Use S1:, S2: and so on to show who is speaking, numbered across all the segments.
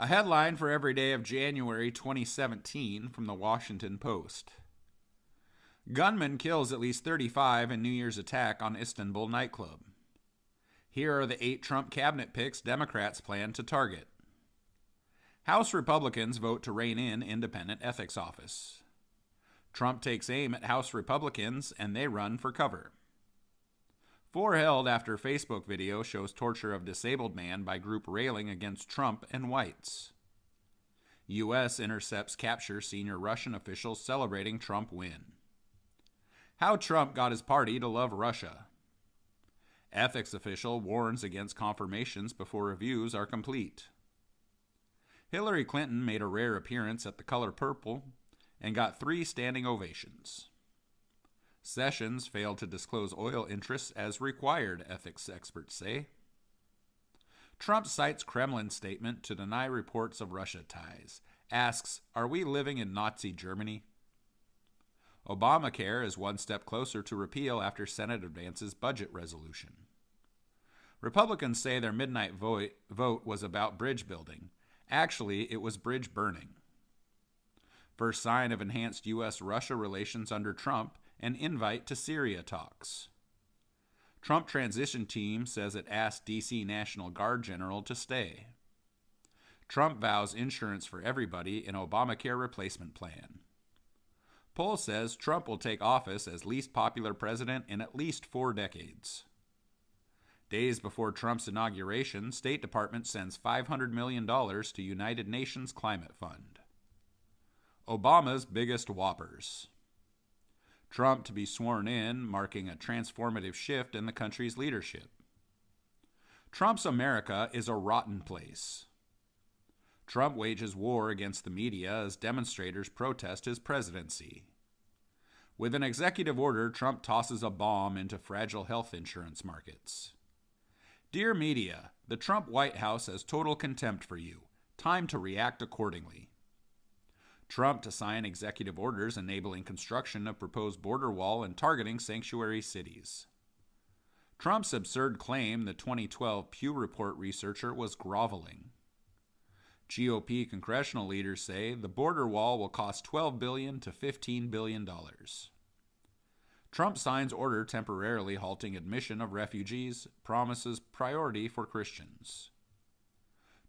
S1: A headline for every day of January 2017 from the Washington Post. Gunman kills at least 35 in New Year's attack on Istanbul nightclub. Here are the 8 Trump cabinet picks Democrats plan to target. House Republicans vote to rein in independent ethics office. Trump takes aim at House Republicans and they run for cover. 4 held after Facebook video shows torture of disabled man by group railing against Trump and whites. U.S. intercepts capture senior Russian officials celebrating Trump win. How Trump got his party to love Russia. Ethics official warns against confirmations before reviews are complete. Hillary Clinton made a rare appearance at the Color Purple and got 3 standing ovations. Sessions failed to disclose oil interests as required, ethics experts say. Trump cites Kremlin statement to deny reports of Russia ties. Asks, are we living in Nazi Germany? Obamacare is one step closer to repeal after Senate advances budget resolution. Republicans say their midnight vote was about bridge building. Actually, it was bridge burning. First sign of enhanced U.S.-Russia relations under Trump, an invite to Syria talks. Trump transition team says it asked D.C. National Guard General to stay. Trump vows insurance for everybody in Obamacare replacement plan. Poll says Trump will take office as least popular president in at least 4 decades. Days before Trump's inauguration, State Department sends $500 million to United Nations Climate Fund. Obama's biggest whoppers. Trump to be sworn in, marking a transformative shift in the country's leadership. Trump's America is a rotten place. Trump wages war against the media as demonstrators protest his presidency. With an executive order, Trump tosses a bomb into fragile health insurance markets. Dear media, the Trump White House has total contempt for you. Time to react accordingly. Trump to sign executive orders enabling construction of proposed border wall and targeting sanctuary cities. Trump's absurd claim the 2012 Pew Report researcher was groveling. GOP congressional leaders say the border wall will cost $12 billion to $15 billion. Trump signs order temporarily halting admission of refugees, promises priority for Christians.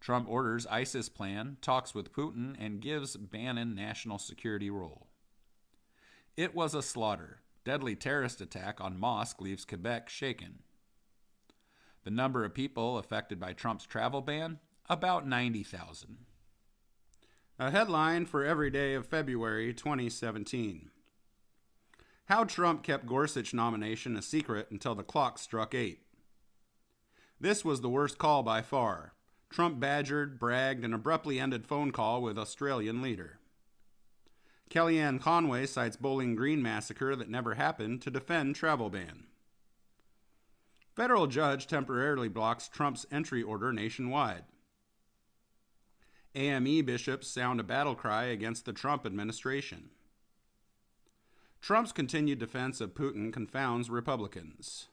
S1: Trump orders ISIS plan, talks with Putin, and gives Bannon national security role. It was a slaughter. Deadly terrorist attack on mosque leaves Quebec shaken. The number of people affected by Trump's travel ban? About 90,000. A headline for every day of February 2017. How Trump kept Gorsuch nomination a secret until the clock struck 8. This was the worst call by far. Trump badgered, bragged, and abruptly ended phone call with Australian leader. Kellyanne Conway cites Bowling Green massacre that never happened to defend travel ban. Federal judge temporarily blocks Trump's entry order nationwide. AME bishops sound a battle cry against the Trump administration. Trump's continued defense of Putin confounds Republicans.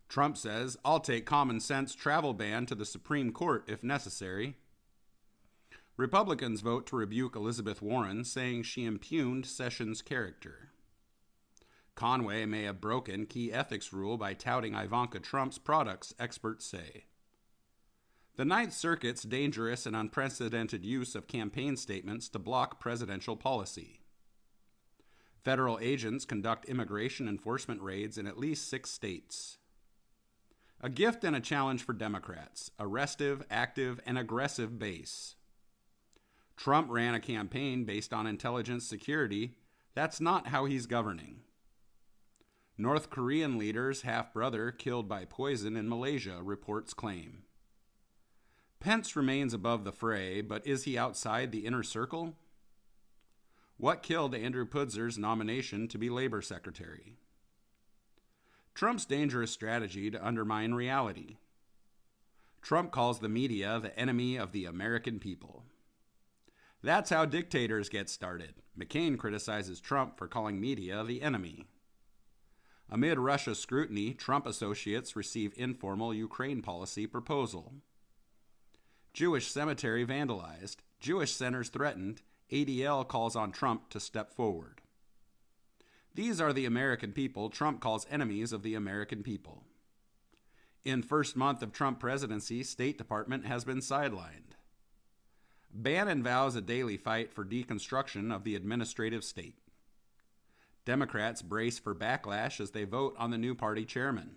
S1: Trump says, I'll take common sense travel ban to the Supreme Court if necessary. Republicans vote to rebuke Elizabeth Warren, saying she impugned Sessions' character. Conway may have broken key ethics rule by touting Ivanka Trump's products, experts say. The Ninth Circuit's dangerous and unprecedented use of campaign statements to block presidential policy. Federal agents conduct immigration enforcement raids in at least 6 states. A gift and a challenge for Democrats, a restive, active, and aggressive base. Trump ran a campaign based on intelligence security. That's not how he's governing. North Korean leader's half-brother killed by poison in Malaysia, reports claim. Pence remains above the fray, but is he outside the inner circle? What killed Andrew Putzer's nomination to be labor secretary? Trump's dangerous strategy to undermine reality. Trump calls the media the enemy of the American people. That's how dictators get started. McCain criticizes Trump for calling media the enemy. Amid Russia scrutiny, Trump associates receive informal Ukraine policy proposal. Jewish cemetery vandalized. Jewish centers threatened. ADL calls on Trump to step forward. These are the American people Trump calls enemies of the American people. In first month of Trump presidency, State Department has been sidelined. Bannon vows a daily fight for deconstruction of the administrative state. Democrats brace for backlash as they vote on the new party chairman.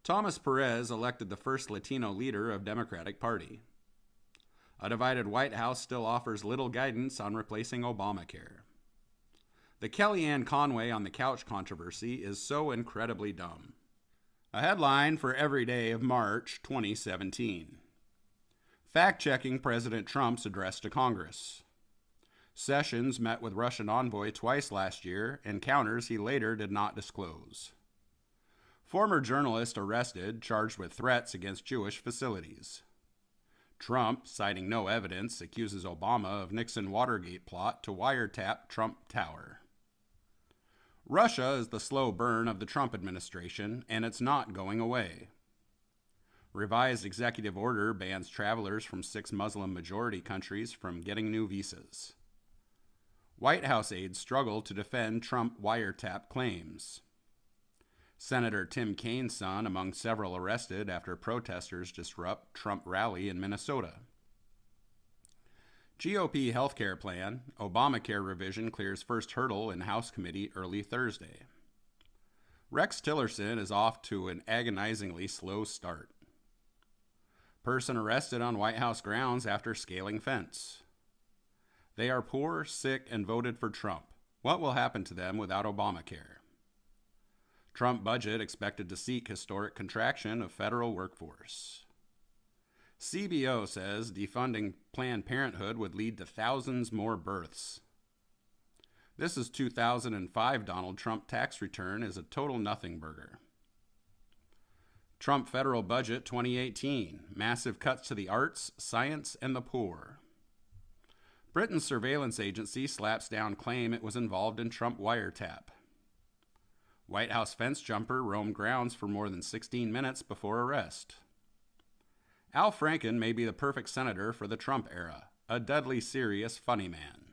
S1: Thomas Perez elected the first Latino leader of Democratic Party. A divided White House still offers little guidance on replacing Obamacare. The Kellyanne Conway on the couch controversy is so incredibly dumb. A headline for every day of March 2017. Fact-checking President Trump's address to Congress. Sessions met with Russian envoy twice last year, encounters he later did not disclose. Former journalist arrested, charged with threats against Jewish facilities. Trump, citing no evidence, accuses Obama of Nixon Watergate plot to wiretap Trump Tower. Russia is the slow burn of the Trump administration, and it's not going away. Revised executive order bans travelers from 6 Muslim-majority countries from getting new visas. White House aides struggle to defend Trump wiretap claims. Senator Tim Kaine's son among several arrested after protesters disrupt Trump rally in Minnesota. GOP healthcare plan, Obamacare revision clears first hurdle in House committee early Thursday. Rex Tillerson is off to an agonizingly slow start. Person arrested on White House grounds after scaling fence. They are poor, sick, and voted for Trump. What will happen to them without Obamacare? Trump budget expected to seek historic contraction of federal workforce. CBO says defunding Planned Parenthood would lead to thousands more births. This is 2005 Donald Trump tax return is a total nothing burger. Trump federal budget 2018, massive cuts to the arts, science, and the poor. Britain's surveillance agency slaps down claim it was involved in Trump wiretap. White House fence jumper roamed grounds for more than 16 minutes before arrest. Al Franken may be the perfect senator for the Trump era, a deadly serious funny man.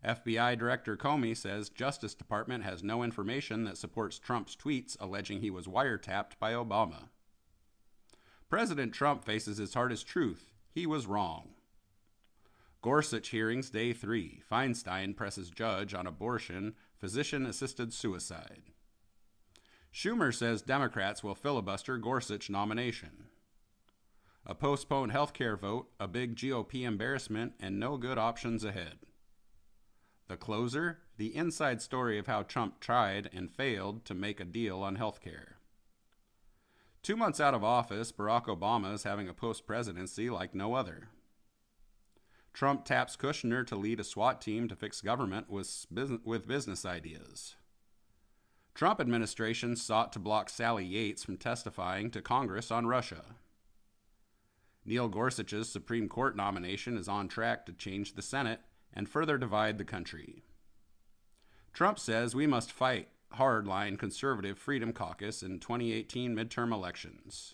S1: FBI Director Comey says Justice Department has no information that supports Trump's tweets alleging he was wiretapped by Obama. President Trump faces his hardest truth. He was wrong. Gorsuch hearings day 3. Feinstein presses judge on abortion, physician-assisted suicide. Schumer says Democrats will filibuster Gorsuch nomination. A postponed health care vote, a big GOP embarrassment, and no good options ahead. The closer, the inside story of how Trump tried and failed to make a deal on health care. 2 months out of office, Barack Obama is having a post-presidency like no other. Trump taps Kushner to lead a SWAT team to fix government with business ideas. Trump administration sought to block Sally Yates from testifying to Congress on Russia. Neil Gorsuch's Supreme Court nomination is on track to change the Senate and further divide the country. Trump says we must fight hardline conservative Freedom Caucus in 2018 midterm elections.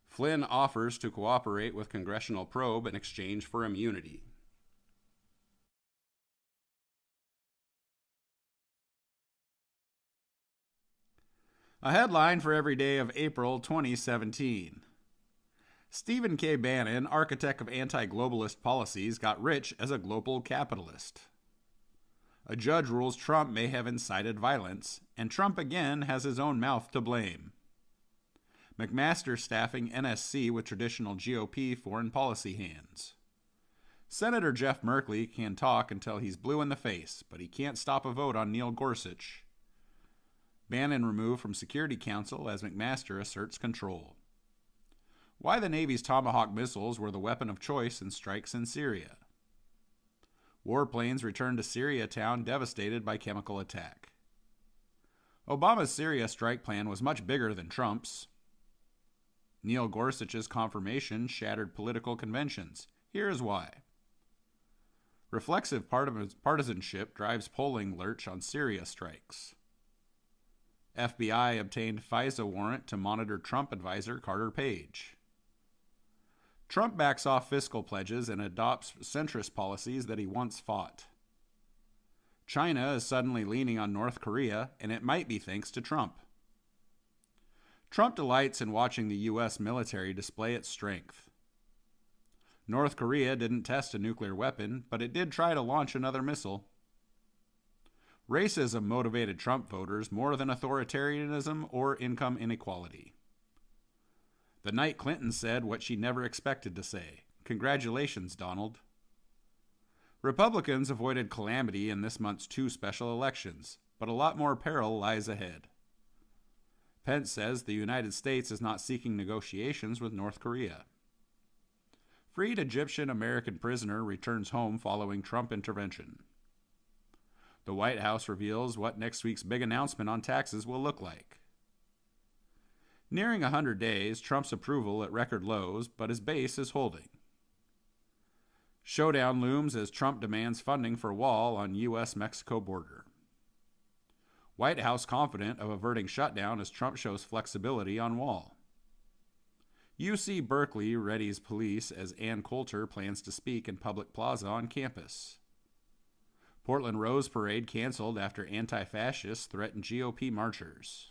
S1: Flynn offers to cooperate with congressional probe in exchange for immunity. A headline for every day of April 2017. Stephen K. Bannon, architect of anti-globalist policies, got rich as a global capitalist. A judge rules Trump may have incited violence, and Trump again has his own mouth to blame. McMaster staffing NSC with traditional GOP foreign policy hands. Senator Jeff Merkley can talk until he's blue in the face, but he can't stop a vote on Neil Gorsuch. Bannon removed from Security Council as McMaster asserts control. Why the Navy's Tomahawk missiles were the weapon of choice in strikes in Syria. Warplanes returned to Syria town devastated by chemical attack. Obama's Syria strike plan was much bigger than Trump's. Neil Gorsuch's confirmation shattered political conventions. Here is why. Reflexive partisanship drives polling lurch on Syria strikes. FBI obtained FISA warrant to monitor Trump advisor Carter Page. Trump backs off fiscal pledges and adopts centrist policies that he once fought. China is suddenly leaning on North Korea, and it might be thanks to Trump. Trump delights in watching the U.S. military display its strength. North Korea didn't test a nuclear weapon, but it did try to launch another missile. Racism motivated Trump voters more than authoritarianism or income inequality. The night Clinton said what she never expected to say. Congratulations, Donald. Republicans avoided calamity in this month's 2 special elections, but a lot more peril lies ahead. Pence says the United States is not seeking negotiations with North Korea. Freed Egyptian American prisoner returns home following Trump intervention. The White House reveals what next week's big announcement on taxes will look like. Nearing 100 days, Trump's approval at record lows, but his base is holding. Showdown looms as Trump demands funding for wall on U.S.-Mexico border. White House confident of averting shutdown as Trump shows flexibility on wall. UC Berkeley readies police as Ann Coulter plans to speak in public plaza on campus. Portland Rose Parade canceled after anti-fascists threatened GOP marchers.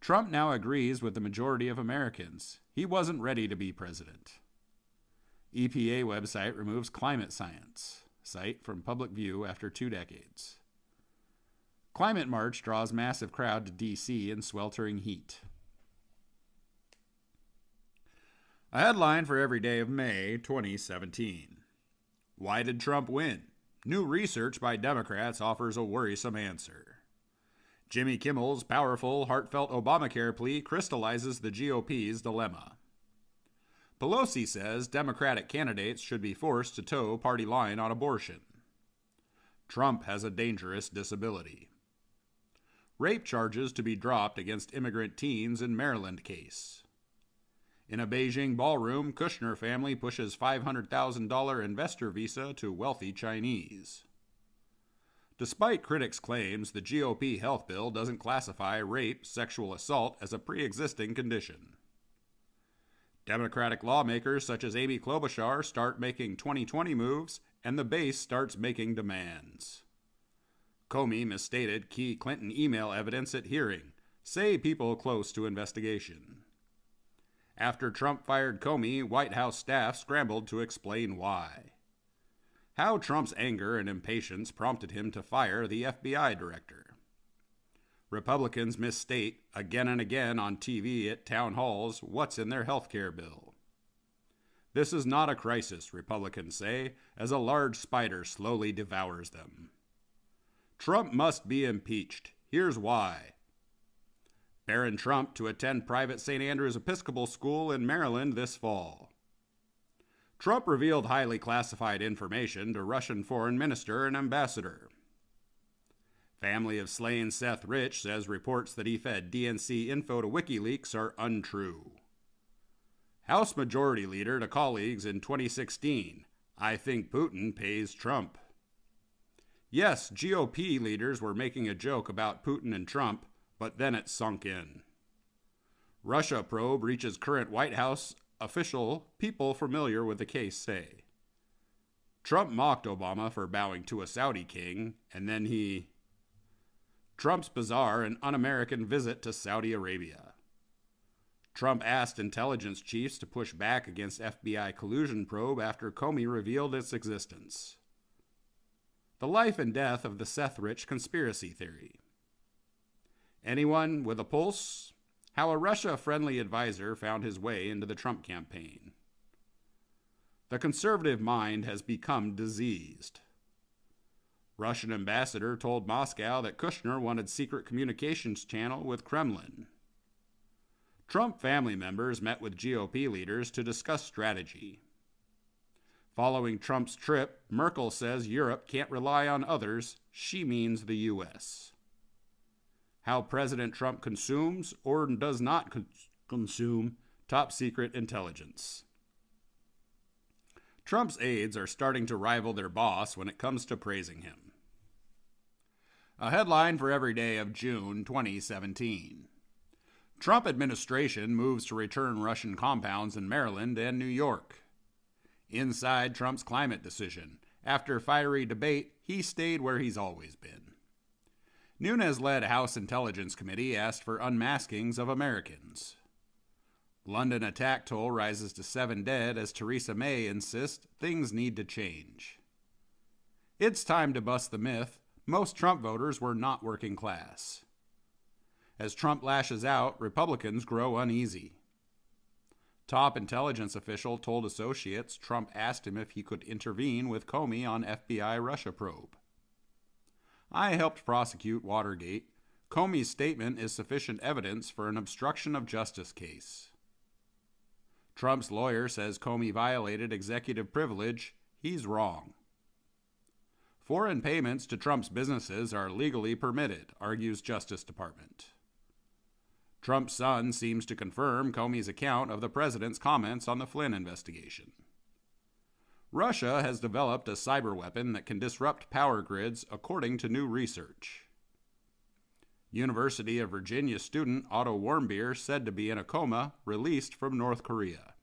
S1: Trump now agrees with the majority of Americans. He wasn't ready to be president. EPA website removes climate science site from public view after 2 decades. Climate march draws massive crowd to D.C. in sweltering heat. A headline for every day of May 2017. Why did Trump win? New research by Democrats offers a worrisome answer. Jimmy Kimmel's powerful, heartfelt Obamacare plea crystallizes the GOP's dilemma. Pelosi says Democratic candidates should be forced to toe party line on abortion. Trump has a dangerous disability. Rape charges to be dropped against immigrant teens in Maryland case. In a Beijing ballroom, Kushner family pushes $500,000 investor visa to wealthy Chinese. Despite critics' claims, the GOP health bill doesn't classify rape, sexual assault as a pre-existing condition. Democratic lawmakers such as Amy Klobuchar start making 2020 moves, and the base starts making demands. Comey misstated key Clinton email evidence at hearing, say people close to investigation. After Trump fired Comey, White House staff scrambled to explain why. How Trump's anger and impatience prompted him to fire the FBI director. Republicans misstate again and again on TV at town halls what's in their health care bill. This is not a crisis, Republicans say, as a large spider slowly devours them. Trump must be impeached. Here's why. Barron Trump to attend private St. Andrew's Episcopal School in Maryland this fall. Trump revealed highly classified information to Russian foreign minister and ambassador. Family of slain Seth Rich says reports that he fed DNC info to WikiLeaks are untrue. House Majority Leader to colleagues in 2016, I think Putin pays Trump. Yes, GOP leaders were making a joke about Putin and Trump, but then it sunk in. Russia probe reaches current White House official, people familiar with the case say. Trump mocked Obama for bowing to a Saudi king, and then Trump's bizarre and un-American visit to Saudi Arabia. Trump asked intelligence chiefs to push back against FBI collusion probe after Comey revealed its existence. The life and death of the Seth Rich conspiracy theory. Anyone with a pulse? How a Russia-friendly advisor found his way into the Trump campaign. The conservative mind has become diseased. Russian ambassador told Moscow that Kushner wanted secret communications channel with Kremlin. Trump family members met with GOP leaders to discuss strategy. Following Trump's trip, Merkel says Europe can't rely on others. She means the U.S. How President Trump consumes or does not consume top secret intelligence. Trump's aides are starting to rival their boss when it comes to praising him. A headline for every day of June 2017. Trump administration moves to return Russian compounds in Maryland and New York. Inside Trump's climate decision. After fiery debate, he stayed where he's always been. Nunes-led House Intelligence Committee asked for unmaskings of Americans. London attack toll rises to 7 dead as Theresa May insists things need to change. It's time to bust the myth most Trump voters were not working class. As Trump lashes out, Republicans grow uneasy. Top intelligence official told associates Trump asked him if he could intervene with Comey on FBI Russia probe. I helped prosecute Watergate. Comey's statement is sufficient evidence for an obstruction of justice case. Trump's lawyer says Comey violated executive privilege. He's wrong. Foreign payments to Trump's businesses are legally permitted, argues Justice Department. Trump's son seems to confirm Comey's account of the president's comments on the Flynn investigation. Russia has developed a cyber weapon that can disrupt power grids, according to new research. University of Virginia student Otto Warmbier said to be in a coma, released from North Korea.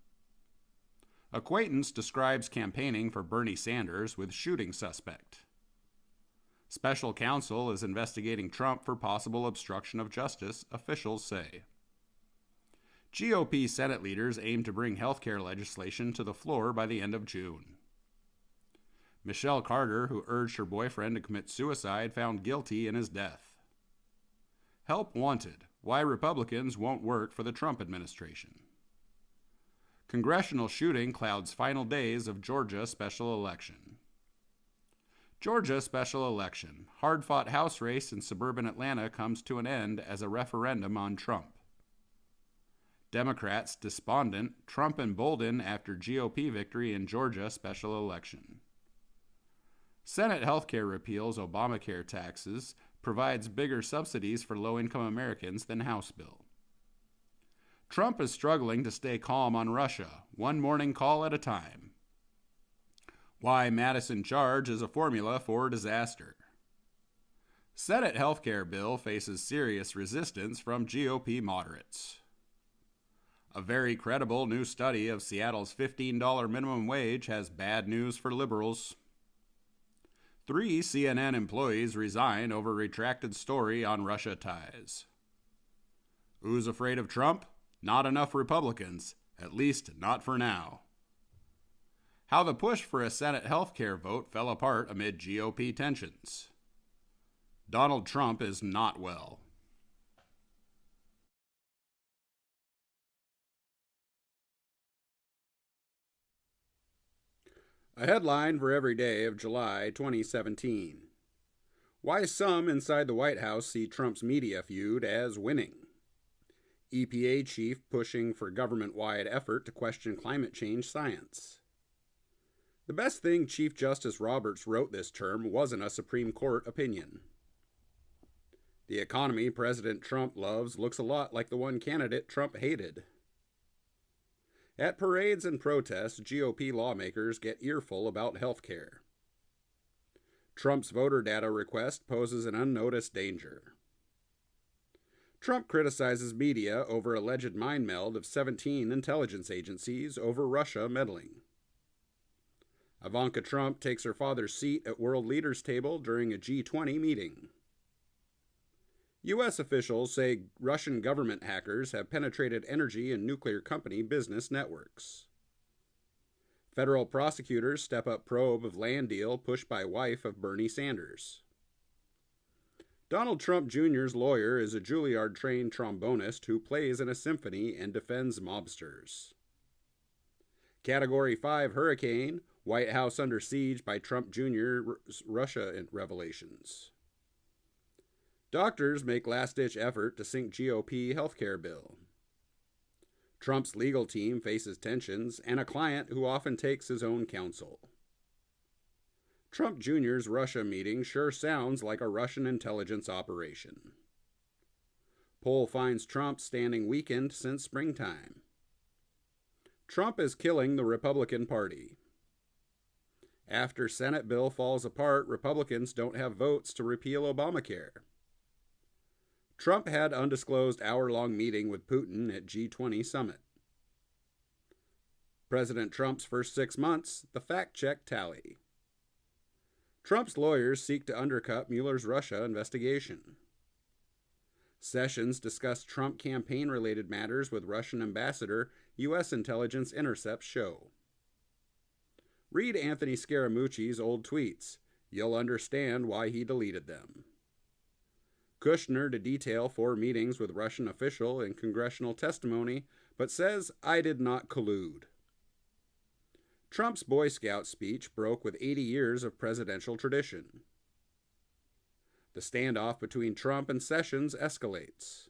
S1: Acquaintance describes campaigning for Bernie Sanders with shooting suspect. Special counsel is investigating Trump for possible obstruction of justice, officials say. GOP Senate leaders aim to bring health care legislation to the floor by the end of June. Michelle Carter, who urged her boyfriend to commit suicide, found guilty in his death. Help wanted. Why Republicans won't work for the Trump administration. Congressional shooting clouds final days of Georgia special election. Georgia special election. Hard-fought House race in suburban Atlanta comes to an end as a referendum on Trump. Democrats despondent, Trump emboldened after GOP victory in Georgia special election. Senate healthcare repeals Obamacare taxes, provides bigger subsidies for low-income Americans than House bill. Trump is struggling to stay calm on Russia, one morning call at a time. Why Madison charge is a formula for disaster. Senate healthcare bill faces serious resistance from GOP moderates. A very credible new study of Seattle's $15 minimum wage has bad news for liberals. 3 CNN employees resign over retracted story on Russia ties. Who's afraid of Trump? Not enough Republicans, at least not for now. How the push for a Senate health care vote fell apart amid GOP tensions. Donald Trump is not well. A headline for every day of July 2017. Why some inside the White House see Trump's media feud as winning. EPA chief pushing for government-wide effort to question climate change science. The best thing Chief Justice Roberts wrote this term wasn't a Supreme Court opinion. The economy President Trump loves looks a lot like the one candidate Trump hated. At parades and protests, GOP lawmakers get earful about health care. Trump's voter data request poses an unnoticed danger. Trump criticizes media over alleged mind meld of 17 intelligence agencies over Russia meddling. Ivanka Trump takes her father's seat at world leaders' table during a G20 meeting. U.S. officials say Russian government hackers have penetrated energy and nuclear company business networks. Federal prosecutors step up probe of land deal pushed by wife of Bernie Sanders. Donald Trump Jr.'s lawyer is a Juilliard-trained trombonist who plays in a symphony and defends mobsters. Category 5 hurricane, White House under siege by Trump Jr.'s Russia revelations. Doctors make last-ditch effort to sink GOP healthcare bill. Trump's legal team faces tensions and a client who often takes his own counsel. Trump Jr.'s Russia meeting sure sounds like a Russian intelligence operation. Poll finds Trump standing weakened since springtime. Trump is killing the Republican Party. After Senate bill falls apart, Republicans don't have votes to repeal Obamacare.
S2: Trump had undisclosed hour-long meeting with Putin at G20 summit. President Trump's first 6 months, the fact-check tally. Trump's lawyers seek to undercut Mueller's Russia investigation. Sessions discussed Trump campaign-related matters with Russian ambassador. U.S. intelligence intercepts show. Read Anthony Scaramucci's old tweets. You'll understand why he deleted them. Kushner to detail 4 meetings with Russian official in congressional testimony, but says, I did not collude. Trump's Boy Scout speech broke with 80 years of presidential tradition. The standoff between Trump and Sessions escalates.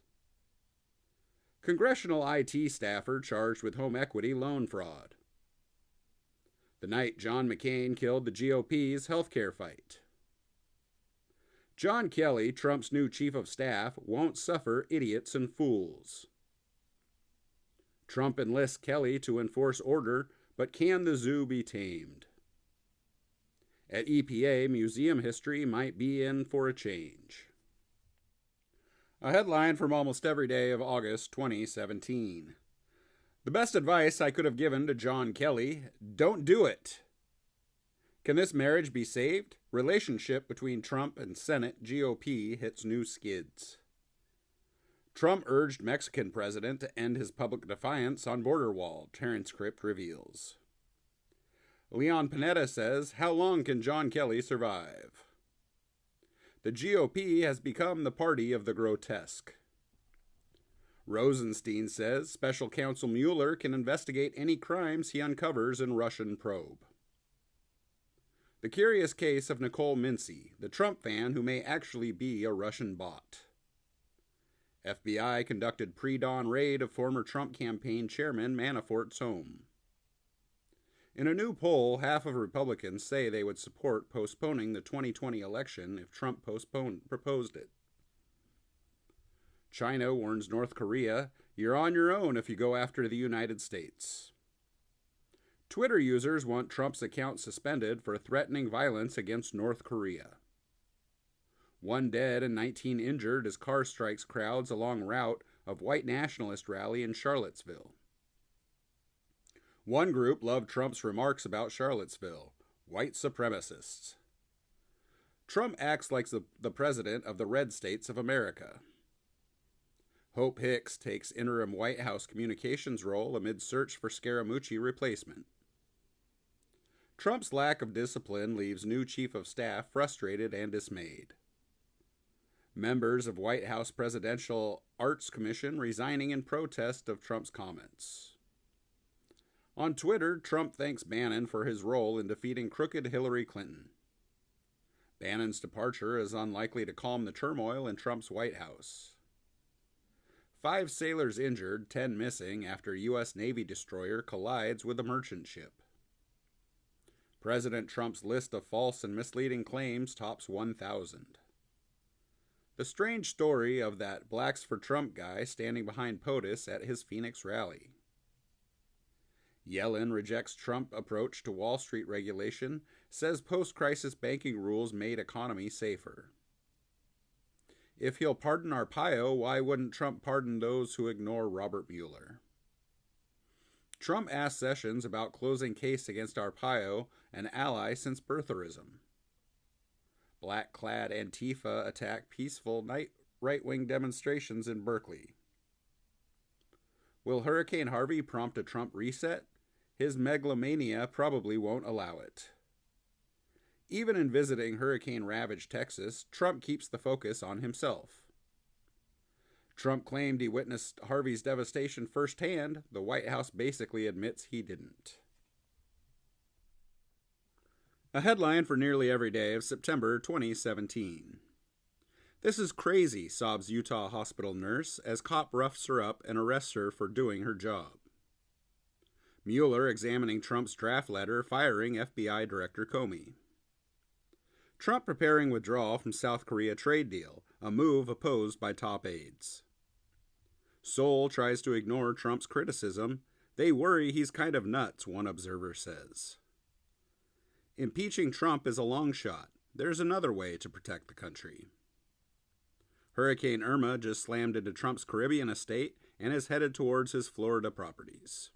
S2: Congressional IT staffer charged with home equity loan fraud. The night John McCain killed the GOP's healthcare fight. John Kelly, Trump's new chief of staff, won't suffer idiots and fools. Trump enlists Kelly to enforce order, but can the zoo be tamed? At EPA, museum history might be in for a change. A headline from almost every day of August 2017. The best advice I could have given to John Kelly: don't do it. Can this marriage be saved? Relationship between Trump and Senate GOP hits new skids. Trump urged Mexican president to end his public defiance on border wall, Terrence Crypt reveals. Leon Panetta says, how long can John Kelly survive? The GOP has become the party of the grotesque. Rosenstein says Special Counsel Mueller can investigate any crimes he uncovers in Russian probe. The curious case of Nicole Mincy, the Trump fan who may actually be a Russian bot. FBI conducted pre-dawn raid of former Trump campaign chairman Manafort's home. In a new poll, half of Republicans say they would support postponing the 2020 election if Trump proposed it. China warns North Korea, you're on your own if you go after the United States. Twitter users want Trump's account suspended for threatening violence against North Korea. 1 dead and 19 injured as car strikes crowds along route of white nationalist rally in Charlottesville. One group loved Trump's remarks about Charlottesville, white supremacists. Trump acts like the president of the red states of America. Hope Hicks takes interim White House communications role amid search for Scaramucci replacement. Trump's lack of discipline leaves new chief of staff frustrated and dismayed. Members of White House Presidential Arts Commission resigning in protest of Trump's comments. On Twitter, Trump thanks Bannon for his role in defeating crooked Hillary Clinton. Bannon's departure is unlikely to calm the turmoil in Trump's White House. 5 sailors injured, 10 missing after U.S. Navy destroyer collides with a merchant ship. President Trump's list of false and misleading claims tops 1,000. The strange story of that Blacks for Trump guy standing behind POTUS at his Phoenix rally. Yellen rejects Trump approach to Wall Street regulation, says post-crisis banking rules made economy safer. If he'll pardon Arpaio, why wouldn't Trump pardon those who ignore Robert Mueller? Trump asked Sessions about closing case against Arpaio, an ally since birtherism. Black-clad Antifa attack peaceful right-wing demonstrations in Berkeley. Will Hurricane Harvey prompt a Trump reset? His megalomania probably won't allow it. Even in visiting hurricane-ravaged Texas, Trump keeps the focus on himself. Trump claimed he witnessed Harvey's devastation firsthand. The White House basically admits he didn't. A headline for nearly every day of September 2017. This is crazy, sobs Utah hospital nurse as cop roughs her up and arrests her for doing her job. Mueller examining Trump's draft letter firing FBI Director Comey. Trump preparing withdrawal from South Korea trade deal, a move opposed by top aides. Seoul tries to ignore Trump's criticism. They worry he's kind of nuts, one observer says. Impeaching Trump is a long shot. There's another way to protect the country. Hurricane Irma just slammed into Trump's Caribbean estate and is headed towards his Florida properties.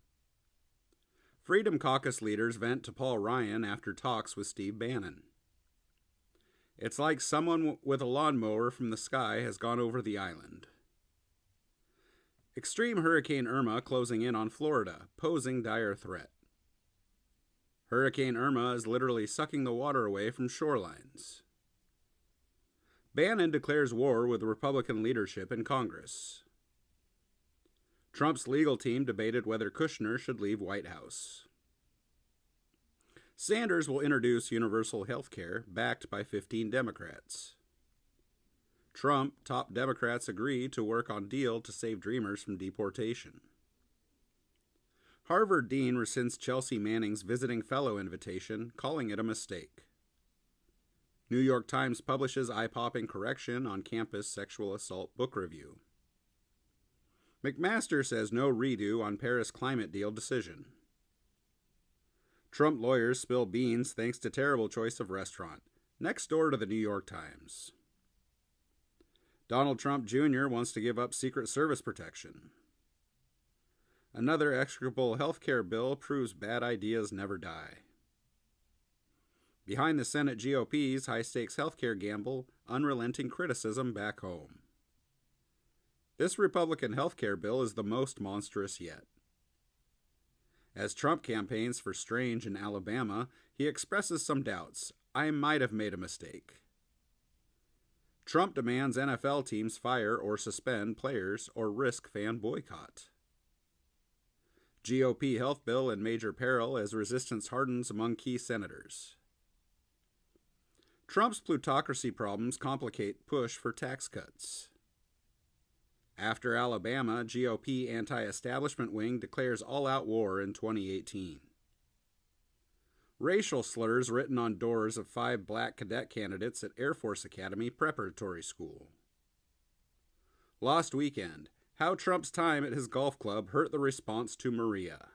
S2: Freedom Caucus leaders vent to Paul Ryan after talks with Steve Bannon. It's like someone with a lawnmower from the sky has gone over the island. Extreme Hurricane Irma closing in on Florida, posing dire threat. Hurricane Irma is literally sucking the water away from shorelines. Bannon declares war with Republican leadership in Congress. Trump's legal team debated whether Kushner should leave White House. Sanders will introduce universal health care, backed by 15 Democrats. Trump, top Democrats agree to work on deal to save Dreamers from deportation. Harvard Dean rescinds Chelsea Manning's visiting fellow invitation, calling it a mistake. New York Times publishes eye-popping correction on campus sexual assault book review. McMaster says no redo on Paris climate deal decision. Trump lawyers spill beans thanks to terrible choice of restaurant, next door to the New York Times. Donald Trump Jr. wants to give up Secret Service protection. Another execrable health care bill proves bad ideas never die. Behind the Senate GOP's high-stakes health care gamble, unrelenting criticism back home. This Republican health care bill is the most monstrous yet. As Trump campaigns for Strange in Alabama, he expresses some doubts. I might have made a mistake. Trump demands NFL teams fire or suspend players or risk fan boycott. GOP health bill in major peril as resistance hardens among key senators. Trump's plutocracy problems complicate push for tax cuts. After Alabama, GOP anti-establishment wing declares all-out war in 2018. Racial slurs written on doors of 5 black cadet candidates at Air Force Academy Preparatory School. Lost weekend. How Trump's time at his golf club hurt the response to Maria.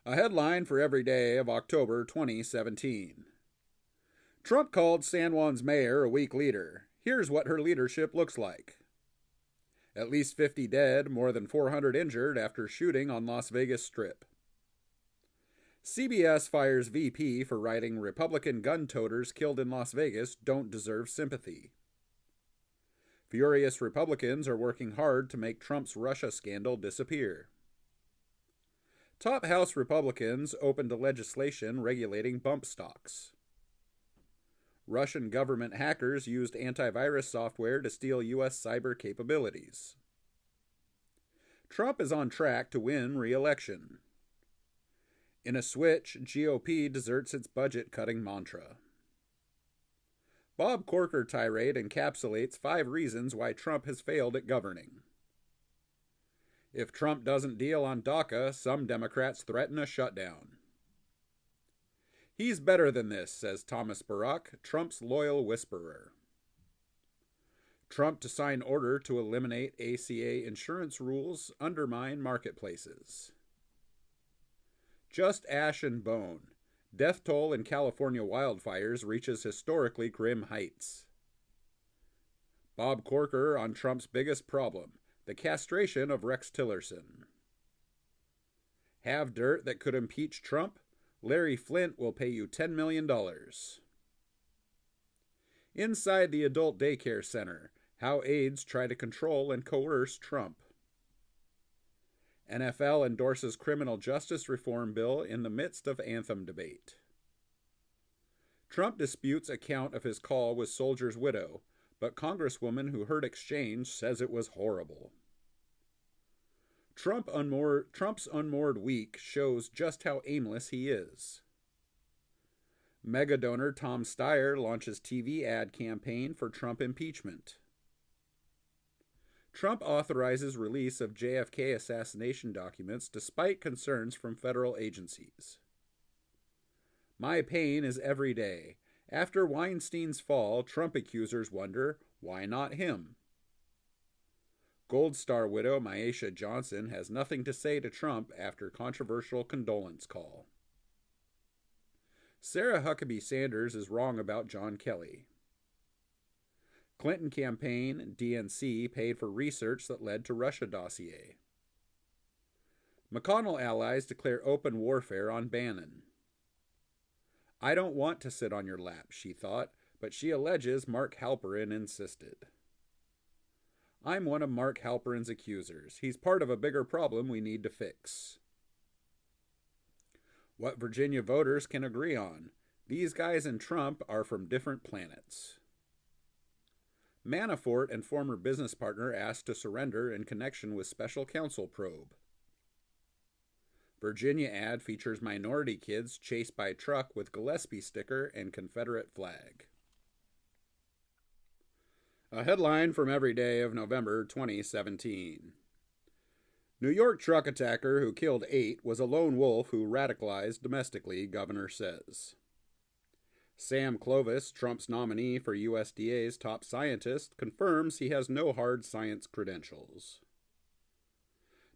S2: A headline for every day of October 2017. Trump called San Juan's mayor a weak leader. Here's what her leadership looks like. At least 50 dead, more than 400 injured after shooting on Las Vegas Strip. CBS fires VP for writing Republican gun toters killed in Las Vegas don't deserve sympathy. Furious Republicans are working hard to make Trump's Russia scandal disappear. Top House Republicans opened a legislation regulating bump stocks. Russian government hackers used antivirus software to steal U.S. cyber capabilities. Trump is on track to win re-election. In a switch, GOP deserts its budget-cutting mantra. Bob Corker tirade encapsulates 5 reasons why Trump has failed at governing. If Trump doesn't deal on DACA, some Democrats threaten a shutdown. He's better than this, says Thomas Barak, Trump's loyal whisperer. Trump to sign order to eliminate ACA insurance rules undermine marketplaces. Just ash and bone. Death toll in California wildfires reaches historically grim heights. Bob Corker on Trump's biggest problem, the castration of Rex Tillerson. Have dirt that could impeach Trump? Larry Flynt will pay you $10 million. Inside the adult daycare center, how aides try to control and coerce Trump. NFL endorses criminal justice reform bill in the midst of anthem debate. Trump disputes account of his call with soldier's widow, but Congresswoman who heard exchange says it was horrible. Trump's unmoored week shows just how aimless he is. Mega donor Tom Steyer launches TV ad campaign for Trump impeachment. Trump authorizes release of JFK assassination documents despite concerns from federal agencies. My pain is every day. After Weinstein's fall, Trump accusers wonder, why not him? Gold Star widow Myesha Johnson has nothing to say to Trump after controversial condolence call. Sarah Huckabee Sanders is wrong about John Kelly. Clinton campaign DNC paid for research that led to Russia dossier. McConnell allies declare open warfare on Bannon. I don't want to sit on your lap, she thought, but she alleges Mark Halperin insisted. I'm one of Mark Halperin's accusers. He's part of a bigger problem we need to fix. What Virginia voters can agree on. These guys and Trump are from different planets. Manafort and former business partner asked to surrender in connection with special counsel probe. Virginia ad features minority kids chased by truck with Gillespie sticker and Confederate flag. A headline from every day of November 2017. New York truck attacker who killed 8 was a lone wolf who radicalized domestically, governor says. Sam Clovis, Trump's nominee for USDA's top scientist, confirms he has no hard science credentials.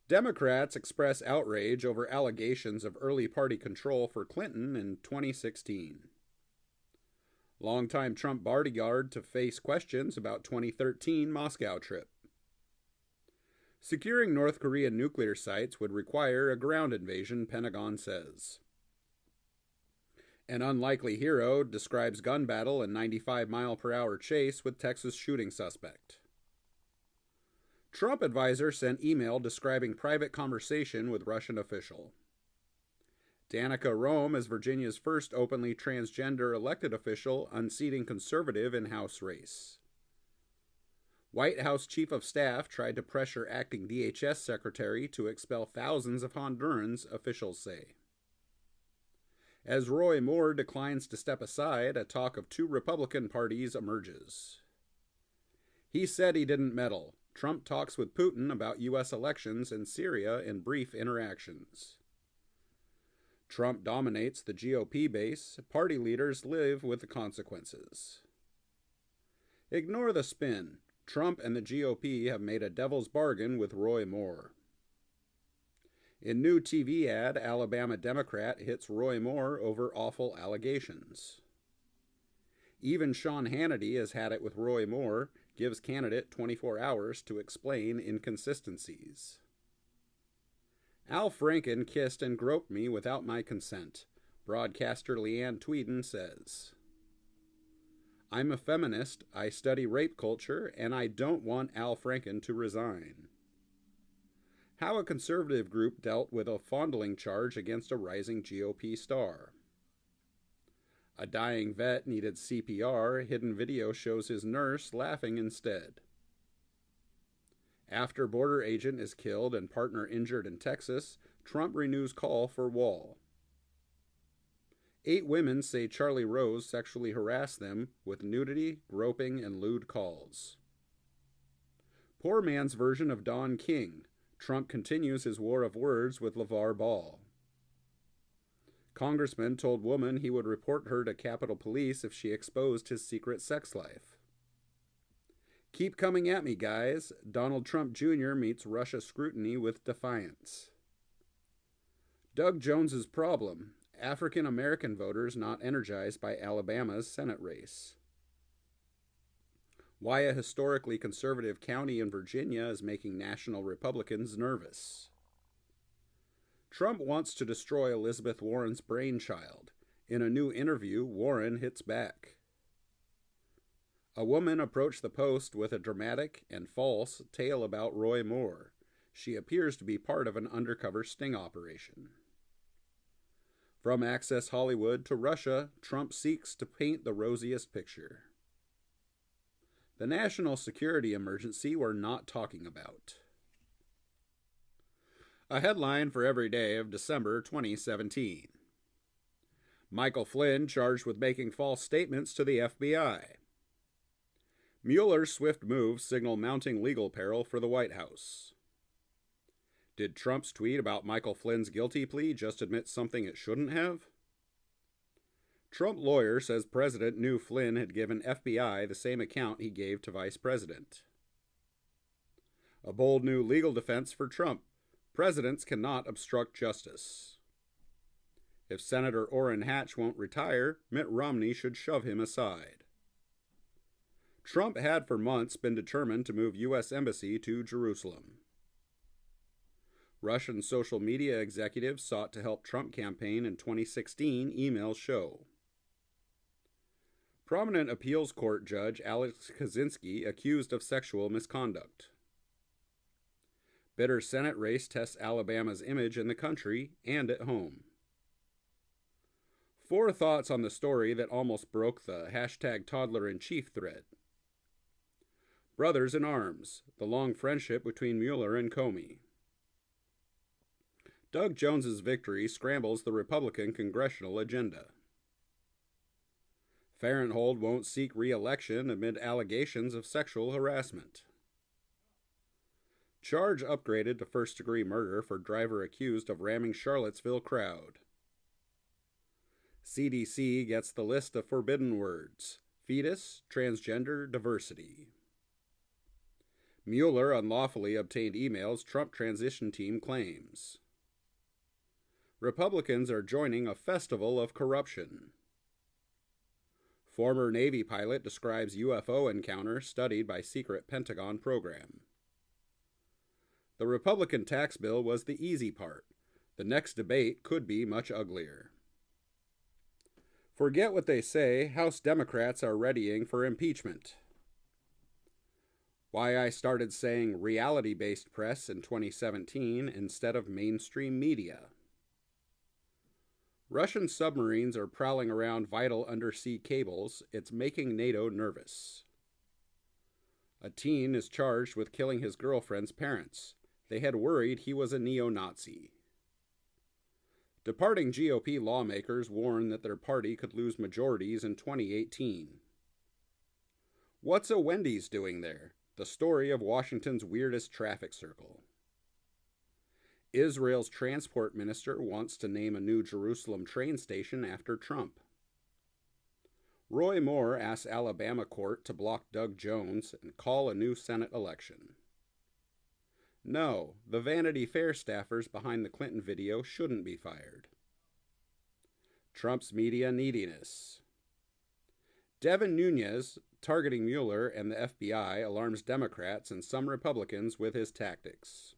S2: Democrats express outrage over allegations of early party control for Clinton in 2016. Longtime Trump bodyguard to face questions about 2013 Moscow trip. Securing North Korean nuclear sites would require a ground invasion, Pentagon says. An unlikely hero describes gun battle and 95-mile-per-hour chase with Texas shooting suspect. Trump advisor sent email describing private conversation with Russian official. Danica Rome is Virginia's first openly transgender elected official unseating conservative in House race. White House Chief of Staff tried to pressure acting DHS secretary to expel thousands of Hondurans, officials say. As Roy Moore declines to step aside, a talk of 2 Republican parties emerges. He said he didn't meddle. Trump talks with Putin about U.S. elections and Syria in brief interactions. Trump dominates the GOP base. Party leaders live with the consequences. Ignore the spin. Trump and the GOP have made a devil's bargain with Roy Moore. In new TV ad, Alabama Democrat hits Roy Moore over awful allegations. Even Sean Hannity has had it with Roy Moore, gives candidate 24 hours to explain inconsistencies. Al Franken kissed and groped me without my consent, broadcaster Leanne Tweeden says. I'm a feminist, I study rape culture, and I don't want Al Franken to resign. How a conservative group dealt with a fondling charge against a rising GOP star. A dying vet needed CPR, hidden video shows his nurse laughing instead. After border agent is killed and partner injured in Texas, Trump renews call for wall. 8 women say Charlie Rose sexually harassed them with nudity, groping, and lewd calls. Poor man's version of Don King. Trump continues his war of words with LeVar Ball. Congressman told woman he would report her to Capitol Police if she exposed his secret sex life. Keep coming at me, guys. Donald Trump Jr. meets Russia scrutiny with defiance. Doug Jones's problem. African American voters not energized by Alabama's Senate race. Why a historically conservative county in Virginia is making national Republicans nervous. Trump wants to destroy Elizabeth Warren's brainchild. In a new interview, Warren hits back. A woman approached the Post with a dramatic and false tale about Roy Moore. She appears to be part of an undercover sting operation. From Access Hollywood to Russia, Trump seeks to paint the rosiest picture. The national security emergency we're not talking about. A headline for every day of December 2017. Michael Flynn charged with making false statements to the FBI. Mueller's swift moves signal mounting legal peril for the White House. Did Trump's tweet about Michael Flynn's guilty plea just admit something it shouldn't have? Trump lawyer says President knew Flynn had given FBI the same account he gave to Vice President. A bold new legal defense for Trump. Presidents cannot obstruct justice. If Senator Orrin Hatch won't retire, Mitt Romney should shove him aside. Trump had for months been determined to move U.S. Embassy to Jerusalem. Russian social media executives sought to help Trump campaign in 2016, emails show. Prominent appeals court judge Alex Kaczynski accused of sexual misconduct. Bitter Senate race tests Alabama's image in the country and at home. 4 thoughts on the story that almost broke the #toddler-in-chief thread. Brothers in arms, the long friendship between Mueller and Comey. Doug Jones's victory scrambles the Republican congressional agenda. Farenthold won't seek re-election amid allegations of sexual harassment. Charge upgraded to first-degree murder for driver accused of ramming Charlottesville crowd. CDC gets the list of forbidden words: fetus, transgender, diversity. Mueller unlawfully obtained emails Trump transition team claims. Republicans are joining a festival of corruption. Former Navy pilot describes UFO encounter studied by secret Pentagon program. The Republican tax bill was the easy part. The next debate could be much uglier. Forget what they say, House Democrats are readying for impeachment. Why I started saying reality-based press in 2017 instead of mainstream media. Russian submarines are prowling around vital undersea cables. It's making NATO nervous. A teen is charged with killing his girlfriend's parents. They had worried he was a neo-Nazi. Departing GOP lawmakers warn that their party could lose majorities in 2018. What's a Wendy's doing there? The story of Washington's weirdest traffic circle. Israel's transport minister wants to name a new Jerusalem train station after Trump. Roy Moore asks Alabama court to block Doug Jones and call a new Senate election. No, the Vanity Fair staffers behind the Clinton video shouldn't be fired. Trump's media neediness. Devin Nunes, targeting Mueller and the FBI, alarms Democrats and some Republicans with his tactics.